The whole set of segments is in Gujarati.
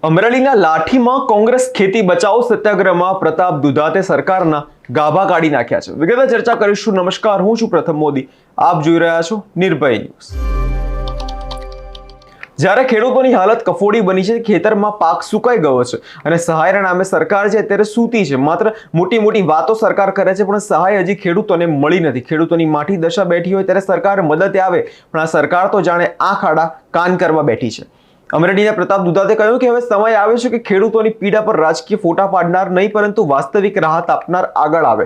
અમરેલીના લાઠીમાં કોંગ્રેસ ખેતી બચાવો સત્યાગ્રહમાં પ્રતાપ દુધાતે સરકારના ગાભા કાઢી નાખ્યા છે. વિગતે ચર્ચા કરીશું. નમસ્કાર, હું છું પ્રથમ મોદી. આપ જોઈ રહ્યા છો નિર્ભય ન્યૂઝ. જ્યારે ખેડૂતોની હાલત કફોડી બની છે, ખેતરમાં પાક સુકાઈ ગયો છે અને સહાયના નામે સરકાર છે અત્યારે સૂતી છે. માત્ર મોટી મોટી વાતો સરકાર કરે છે પણ સહાય હજી ખેડૂતોને મળી નથી. ખેડૂતોની માઠી દશા બેઠી હોય ત્યારે સરકાર મદદે આવે પણ આ સરકાર તો જાણે આંખ આડા કાન કરવા બેઠી છે. અમરેલીના પ્રતાપ દુધાતે કહ્યું કે હવે સમય આવ્યો છે કે ખેડૂતોની પીડા પર રાજકીય ફોટા પાડનાર નહીં પરંતુ વાસ્તવિક રાહત આપનાર આગળ આવે.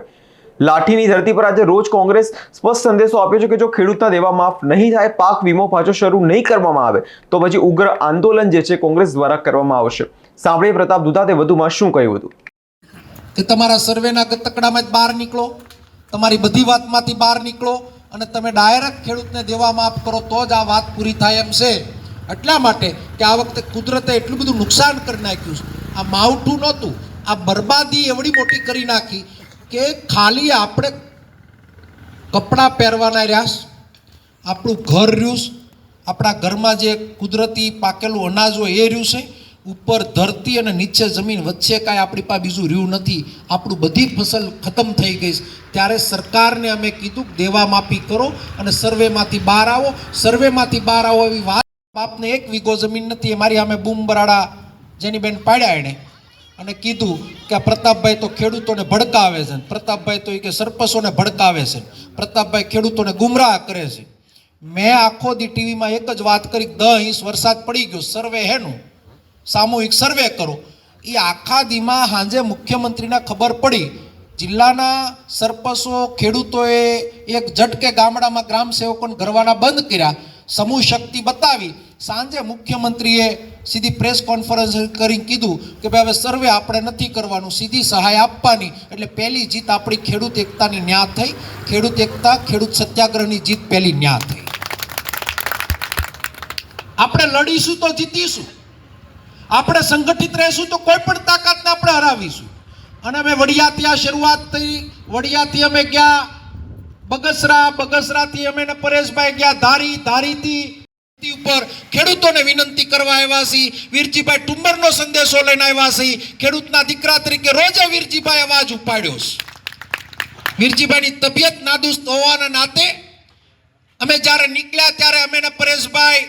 લાઠીની ધરતી પર આજે રોજ કોંગ્રેસ સ્પષ્ટ સંદેશો આપ્યો છે કે જો ખેડૂતના દેવા માફ નહીં થાય, પાક વીમો પાછો શરૂ નહીં કરવામાં આવે તો પછી ઉગ્ર આંદોલન જે છે કોંગ્રેસ દ્વારા કરવામાં આવશે. સાંભળીએ પ્રતાપ દુધાતે વધુમાં શું કહ્યું હતું. કે તમારા સર્વેના ગતકડામાં જ બહાર નીકળો, તમારી બધી વાતમાંથી બહાર નીકળો અને તમે ડાયરેક્ટ ખેડૂતને દેવા માફ કરો તો જ આ વાત પૂરી થાય એમ છે. એટલા માટે કે આ વખતે કુદરતે એટલું બધું નુકસાન કરી નાખ્યું છે. આ માવઠું નહોતું, આ બરબાદી એવડી મોટી કરી નાખી કે ખાલી આપણે કપડાં પહેરવાના રહ્યા, આપણું ઘર રહ્યું, આપણા ઘરમાં જે કુદરતી પાકેલું અનાજ હોય એ રહ્યું છે, ઉપર ધરતી અને નીચે જમીન વચ્ચે કાંઈ આપણી પાસે બીજું રહ્યું નથી. આપણું બધી ફસલ ખતમ થઈ ગઈ છે. ત્યારે સરકારને અમે કીધું દેવા માફી કરો અને સર્વેમાંથી બહાર આવો. સર્વેમાંથી બહાર આવો એવી વાત. બાપને એક વીઘો જમીન નથી, મારી સામે બૂમ બરાડા જેની બેન પાડ્યા એણે અને કીધું કે આ પ્રતાપભાઈ તો ખેડૂતોને ભડકાવે છે, પ્રતાપભાઈ તો કે સરપંચોને ભડકાવે છે, પ્રતાપભાઈ ખેડૂતોને ગુમરાહ કરે છે. મેં આખો દી ટીવીમાં એક જ વાત કરી, 10 ઇંચ વરસાદ પડી ગયો, સર્વે હેનું સામૂહિક સર્વે કરો. એ આખા દીમાં સાંજે મુખ્યમંત્રીના ખબર પડી. જિલ્લાના સરપંચો ખેડૂતોએ એક ઝટકે ગામડામાં ગ્રામ સેવકોને ઘરવાના બંધ કર્યા, સમૂહ શક્તિ બતાવી. સાંજે મુખ્યમંત્રીએ સીધી પ્રેસ કોન્ફરન્સ કરીને કીધું કે ભાઈ હવે સર્વે આપણે નથી કરવાનું, સીધી સહાય આપવાની. એટલે પહેલી જીત આપણી ખેડૂત એકતાની ન્યા થઈ. ખેડૂત એકતા, ખેડૂત સત્યાગ્રહની જીત પહેલી ન્યા થઈ. આપણે લડીશું તો જીતીશું, આપણે સંગઠિત રહીશું તો કોઈ પણ તાકાતને આપણે હરાવીશું. અને અમે વડિયાથી આ શરૂઆત થઈ. વડિયાથી અમે ગયા બગસરા, બગસરાથી અમે પરેશભાઈ ગયા ધારી, ધારીથી ઉપર ખેડૂતોને વિનંતી કરવા આવ્યા છીએ. વીરજીભાઈ ટુંબરનો સંદેશો લઈને આવ્યા છીએ. ખેડૂતના દીકરા તરીકે રોજે વીરજીભાઈ અવાજ ઉપાડ્યો છે. વીરજીભાઈની તબિયત નાદુસ્ત હોવાના નાતે અમે જ્યારે નીકળ્યા ત્યારે અમે પરેશભાઈ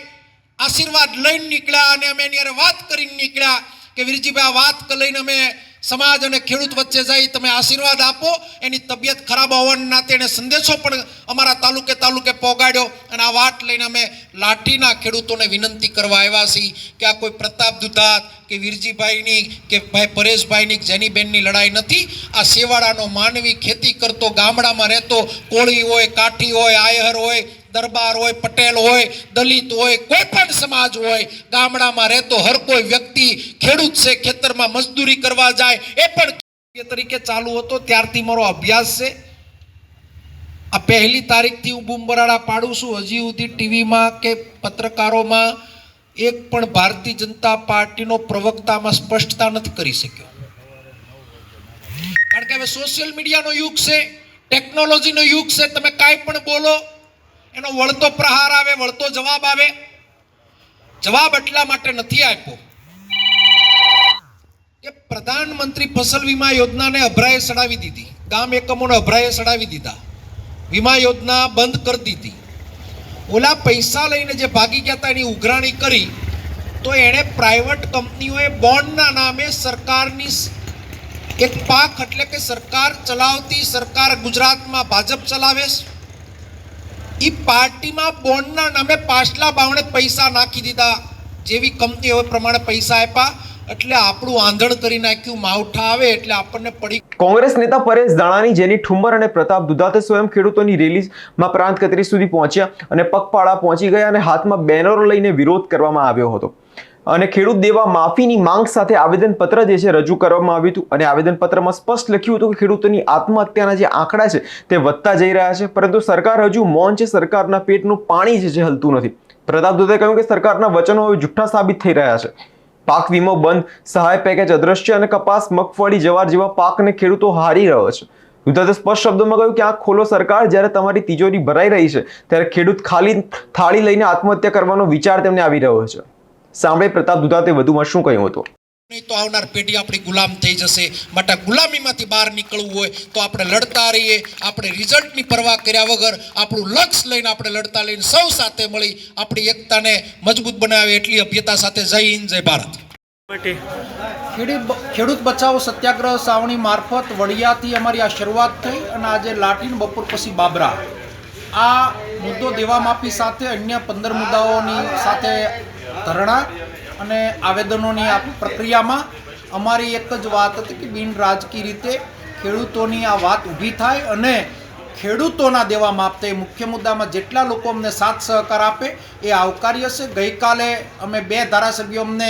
આશીર્વાદ લઈને નીકળ્યા અને અમે એની હારે વાત કરીને નીકળ્યા કે વીરજીભાઈ આ વાત લઈને અમે સમાજ અને ખેડૂત વચ્ચે જઈ, તમે આશીર્વાદ આપો. એની તબિયત ખરાબ હોવાના નાતે એને સંદેશો પણ અમારા તાલુકે પહોંચાડ્યો અને આ વાત લઈને અમે લાઠીના ખેડૂતોને વિનંતી કરવા આવ્યા છીએ કે આ કોઈ પ્રતાપ દુધાત કે વીરજીભાઈની કે ભાઈ પરેશભાઈની જેનીબેનની લડાઈ નથી. આ સેવાડાનો માનવી, ખેતી કરતો, ગામડામાં રહેતો, કોળી હોય, કાઠી હોય, આયહર હોય, દરબાર હોય, પટેલ હોય, દલિત હોય, કોઈ પણ સમાજ હોય, ગામડામાં રહેતો હર કોઈ વ્યક્તિ ખેડૂત છે. ખેતરમાં મજદૂરી કરવા જાય એ પણ તરીકે ચાલુ હતો. ત્યારથી મારો અભ્યાસ છે. આ 1લી તારીખથી હું બૂમબરાડા પાડું છું. હજી સુધી ટીવીમાં કે પત્રકારોમાં એક પણ ભારતીય જનતા પાર્ટીનો પ્રવક્તામાં સ્પષ્ટતા નથી કરી શક્યો. કારણ કે હવે સોશિયલ મીડિયાનો યુગ છે, ટેકનોલોજીનો યુગ છે. તમે કાંઈ પણ બોલો એનો વળતો પ્રહાર આવે, વળતો જવાબ આવે. જવાબ એટલા માટે નથી આપ્યો કે પ્રધાનમંત્રી ફસલ વીમા યોજનાને અભરાએ સડાવી દીધી, ગામ એકમોને અભરાએ સડાવી દીધા, વીમા યોજના બંધ કરી દીધી. ઓલા પૈસા લઈને જે ભાગી ગયા હતા એની ઉઘરાણી કરી તો એણે પ્રાઇવેટ કંપનીઓએ બોન્ડના નામે સરકારની એક પાક એટલે કે સરકાર ચલાવતી, સરકાર ગુજરાતમાં ભાજપ ચલાવે છે, એ પાર્ટીમાં બોન્ડના નામે પાછલા બાવણે પૈસા નાખી દીધા. જેવી કંપનીઓ પ્રમાણે પૈસા આપ્યા એટલે આપણું આંધણ કરી નાખ્યું. માવઠા આવે એટલે આપણને પડી. કોંગ્રેસ નેતા પરેશ દાણાની, જેની ઠુમ્મર અને પ્રતાપ દુધાતે સ્વયં ખેડૂતોની રેલીમાં પ્રાંત કચેરી સુધી પહોંચ્યા અને પગપાળા પહોંચી ગયા અને હાથમાં બેનરો લઈને વિરોધ કરવામાં આવ્યો હતો અને ખેડૂત દેવા માફીની માંગ સાથે આવેદનપત્ર જે છે રજૂ કરવામાં આવ્યું હતું. અને આવેદનપત્રમાં સ્પષ્ટ લખ્યું હતું કે ખેડૂતોની આત્મહત્યાના જે આંકડા છે તે વધતા જઈ રહ્યા છે પરંતુ સરકાર હજુ મૌન છે. સરકારના પેટનું પાણી જે છે હલતું નથી. પ્રતાપ દુધાતે કહ્યું કે સરકારના વચનો હવે જુઠ્ઠા સાબિત થઈ રહ્યા છે. પાક વીમો બંધ, સહાય પેકેજ અદ્રશ્ય અને કપાસ, મગફળી, જવાર જેવા પાકને ખેડૂતો હારી રહ્યો છે. દુધાતે સ્પષ્ટ શબ્દોમાં કહ્યું કે આંખ ખોલો સરકાર, જ્યારે તમારી તિજોરી ભરાઈ રહી છે ત્યારે ખેડૂત ખાલી થાળી લઈને આત્મહત્યા કરવાનો વિચાર તેમને આવી રહ્યો છે. સાંભળે પ્રતાપ દુધાતે વધુમાં શું કહ્યું હતું. નહીં તો આવનાર પેઢી આપણી ગુલામ થઈ જશે. માટે ગુલામીમાંથી બહાર નીકળવું હોય તો આપણે લડતા રહીએ, આપણે રિઝલ્ટની પરવા કર્યા વગર આપણું લક્ષ્ય લઈને આપણે લડતા લઈને સૌ સાથે મળી આપણી એકતાને મજબૂત બનાવે એટલી અભ્યતા સાથે જય હિન્દ, જય ભારત. ખેડૂત બચાવો સત્યાગ્રહ સાવણી મારફત વડિયાથી અમારી આ શરૂઆત થઈ અને આજે લાઠીન બપોર પછી બાબરા આ મુદ્દો દેવા માફી સાથે અન્ય 15 મુદ્દાઓની સાથે ધરણા અને આવેદનોની આ પ્રક્રિયામાં અમારી એક જ વાત હતી કે બિન રાજકીય રીતે ખેડૂતોની આ વાત ઊભી થાય અને ખેડૂતોના દેવા માફ થાય. મુખ્ય મુદ્દામાં જેટલા લોકો અમને સાથ સહકાર આપે એ આવકાર્ય છે. ગઈકાલે અમે 2 ધારાસભ્યો અમને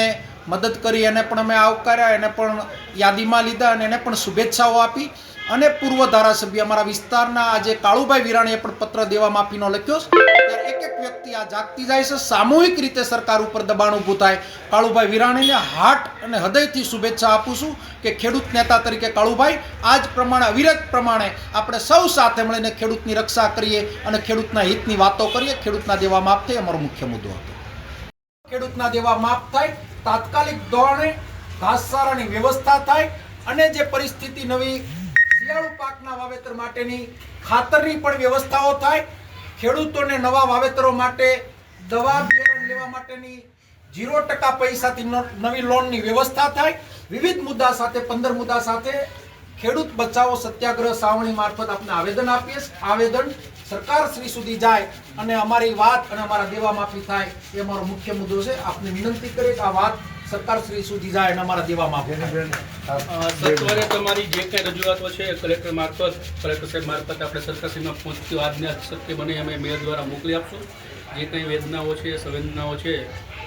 મદદ કરી, એને પણ અમે આવકાર્યા, એને પણ યાદીમાં લીધા અને એને પણ શુભેચ્છાઓ આપી. અને પૂર્વ ધારાસભ્ય અમારા વિસ્તારના આજે કાળુભાઈ વિરાણીએ પણ પત્ર દેવા માફીનો લખ્યો છે. ત્યારે એક એક વ્યક્તિ આ જાગતી જાય છે, સામૂહિક રીતે સરકાર ઉપર દબાણ ઊભું થાય. કાળુભાઈ વિરાણીને હાર્ટ અને હૃદયથી શુભેચ્છા આપું છું કે ખેડૂત નેતા તરીકે કાળુભાઈ આ જ પ્રમાણે અવિરત પ્રમાણે આપણે સૌ સાથે મળીને ખેડૂતની રક્ષા કરીએ અને ખેડૂતના હિતની વાતો કરીએ. ખેડૂતના દેવા માફ થાય અમારો મુખ્ય મુદ્દો હતો. ખેડૂતના દેવા માફ થાય, તાત્કાલિક ધોરણે ઘાસચારાની વ્યવસ્થા થાય અને જે પરિસ્થિતિ નવી શિયાળુ પાકના વાવેતર માટેની ખાતરની પણ વ્યવસ્થાઓ થાય. ખેડૂતોને નવા વાવેતરો માટે દવા બિયારણ લેવા માટેની 0% પૈસાથી નવી લોનની વ્યવસ્થા થાય. વિવિધ મુદ્દા સાથે 15 મુદ્દા સાથે ખેડૂત બચાવો સત્યાગ્રહ સાવણી મારફત આપણે આવેદન આપીએ. આવેદન સરકાર શ્રી સુધી જાય અને અમારી વાત અને અમારા દેવા માફી થાય એ અમારો મુખ્ય મુદ્દો છે. આપને વિનંતી કરીએ કે આ વાત સરકાર શ્રી સુધી જાય અને અમારા દેવા માફી થાય. સત્વરે તમારી જે કંઈ રજૂઆતો છે કલેક્ટર સાહેબ મારફત આપણે સરકારશ્રીમાં પહોંચતી આજને શક્ય બને અમે મેયર દ્વારા મોકલી આપશું. જે કંઈ વેદનાઓ છે, સંવેદનાઓ છે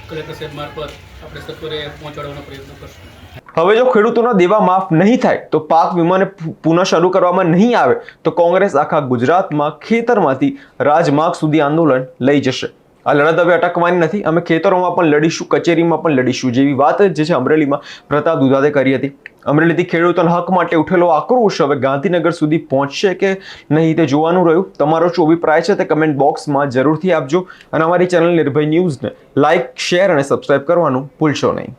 કલેક્ટર સાહેબ મારફત આપણે સત્વરે પહોંચાડવાનો પ્રયત્ન કરશું. હવે જો ખેડૂતોના દેવા માફ નહીં થાય તો પાક વીમાને પુનઃ શરૂ કરવામાં નહીં આવે તો કોંગ્રેસ આખા ગુજરાતમાં ખેતરમાંથી રાજમાર્ગ સુધી આંદોલન લઈ જશે. આ લડત હવે અટકવાની નથી. અમે ખેતરોમાં પણ લડીશું, કચેરીમાં પણ લડીશું, જેવી વાત જે છે અમરેલીમાં પ્રતાપ દુધાતે કરી હતી. અમરેલીથી ખેડૂતોના હક માટે ઉઠેલો આક્રોશ હવે ગાંધીનગર સુધી પહોંચશે કે નહીં તે જોવાનું રહ્યું. તમારો શું અભિપ્રાય છે તે કમેન્ટ બોક્સમાં જરૂરથી આપજો અને અમારી ચેનલ નિર્ભય ન્યૂઝને લાઇક, શેર અને સબસ્ક્રાઇબ કરવાનું ભૂલશો નહીં.